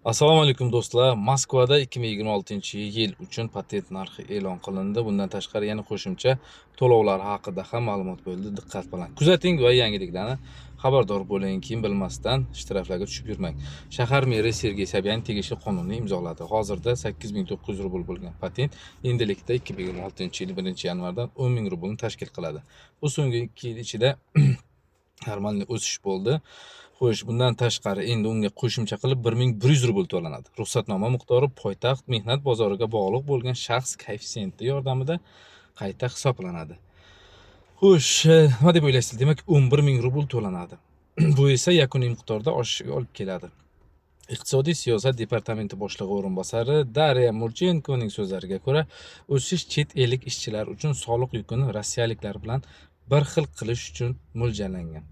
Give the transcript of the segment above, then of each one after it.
Assalomu alaykum do'stlar. Moskvada 2026-yil uchun patent narxi e'lon qilindi. Bundan tashqari yana qo'shimcha to'lovlar haqida ham ma'lumot bo'ldi. Diqqat bilan kuzating va yangiliklardan xabardor bo'ling. Kim bilmasdan shtraflarga tushib yurmang. Shahar meri Sergey Sobyanin tegishli qonunni imzoladi. Hozirda 8900 rubl bo'lgan patent endilikda 2026-yil 1-yanvardan 10 000 rublni tashkil qiladi. Bu so'nggi 2 yil ichida normal o'sish bo'ldi. Xo'sh, bundan tashqari endi unga qo'shimcha qilib 1100 rubl to'lanadi. Ruxsatnoma miqdori poytaxt mehnat bozoriga bog'liq bo'lgan shaxs koeffitsiyenti yordamida qayta hisoblanadi. Xo'sh, nima deb o'ylaysiz? Demak, 11 000 rubl to'lanadi. Bu esa yakuniy miqdorda oshishiga olib keladi. Iqtisodiy siyosat departamenti boshlig'i o'rinbosari Darya Murchenkoning so'zlariga ko'ra, o'sish chet ellik ishchilar uchun soliq yukini rossiyaliklar bilan bir xil qilish uchun mo'ljallangan.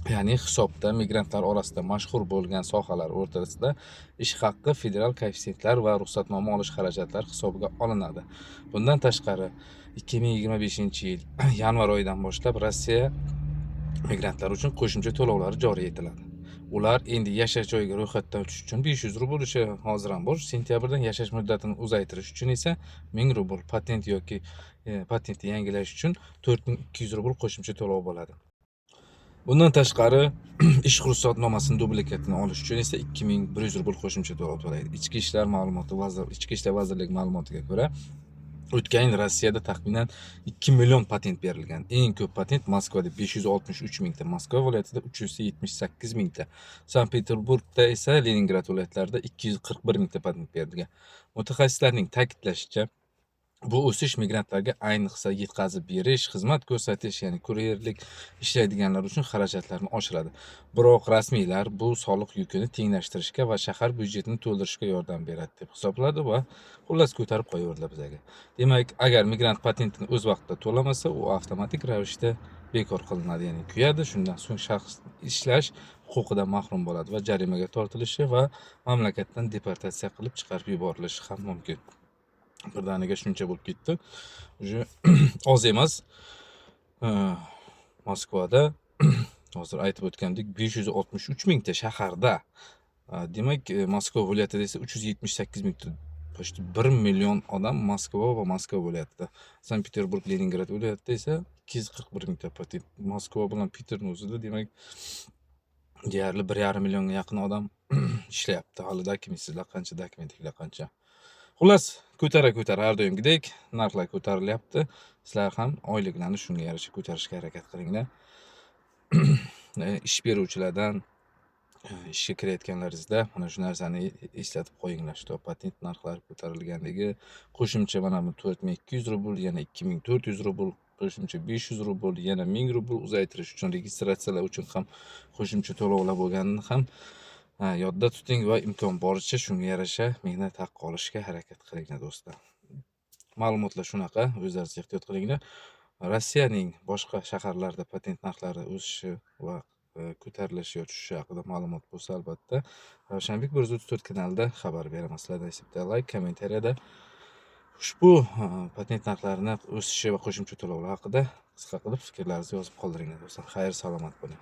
Ya'ni hisobda migrantlar orasida mashhur bo'lgan sohalar o'rtasida ish haqqi, federal koeffitsiyentlar va ruxsatnoma olish xarajatlari hisobga olinadi. Bundan tashqari 2025-yil yanvar oyidan boshlab Rossiya migrantlar uchun qo'shimcha to'lovlar joriy etiladi. Ular endi yashash joyiga ro'yxatdan o'tish uchun 500 rubl ishi hozir ham bor. Sentyabrdan yashash muddatini uzaytirish uchun esa 1000 rubl, patent yoki patentni yangilash uchun 4200 rubl qo'shimcha to'lov bo'ladi. Bundan tashqari ish ruxsatnomasining dublikatini olish uchun esa 2100 rubl qo'shimcha to'lov to'laydi. Ichki ishlar vazirligi ma'lumotiga ko'ra, o'tgan yil Rossiyada taxminan 2 million patent berilgan. Eng ko'p patent Moskvada 563 mingta, Moskva viloyatida 378 mingta, Sankt-Peterburgda esa Leningrad viloyatlarida 241 mingta patent berilgan. Mutaxassislarning ta'kidlashicha, bu o'sish migrantlarga ayniqsa yetkazib berish, xizmat ko'rsatish, ya'ni kuryerlik ishlaydiganlar uchun xarajatlarni oshiradi. Biroq rasmiylar bu soliq yukini tenglashtirishga va shahar byudjetini to'ldirishga yordam beradi deb hisobladi va xullas ko'tarib qo'yaverdilar bizga. Demak, agar migrant patentini o'z vaqtida to'lamasa, u avtomatik ravishda bekor qilinadi, ya'ni kuyadi. Shundan so'ng shaxs ishlash huquqidan mahrum bo'ladi va jarimaga tortilishi va mamlakatdan deportatsiya qilib chiqarib yuborilishi ham mumkin. Birdaniga shuncha bo'lib ketdi. Oz emas. Moskvada hozir aytib o'tgandek 563 mingta shaharda, demak Moskva viloyatida esa 378 mingta, 1 million odam Moskva va Moskva viloyatida. Sankt-Peterburg, Leningrad viloyatida esa 241 mingta patent. Moskva bilan Peterning o'zida demak deyarli 1,5 millionga yaqin odam ishlayapti. Hali dokumentsizlar qancha, dokumentliklar qancha. Xullas, ko'tara har doimgidek narxlar ko'tarilyapti. Sizlar ham oyliklarni shunga yarasha ko'tarishga harakat qilinglar. Ish beruvchilardan ishga kirayotganlaringizda mana shu narsani eslatib qo'yinglar. Shu patent narxlari ko'tarilganligi, qo'shimcha mana bu 4200 rubl, yana 2400 rubl, qo'shimcha 500 rubl, yana 1000 rubl uzaytirish uchun, registratsiyalar uchun ham qo'shimcha to'lovlar bo'lganini ham yodda tuting va imkon boricha shunga yarasha mehnat haqqi olishga harakat qilinglar do'stlar. Ma'lumotlar shunaqa, o'zlaringiz ehtiyot qilinglar. Rossiyaning boshqa shaharlarda patent narxlari o'sishi va ko'tarilishi yoki tushishi haqida ma'lumot bo'lsa, albatta Ravshanbek 134 kanalida xabar beraman. Sizlardan esa bitta like, kommentariyada ushbu patent narxlarini o'sishi va qo'shimcha to'lovlar haqida qisqa qilib fikrlaringizni yozib qoldiringlar do'stlar. Xayr, salomat bo'ling.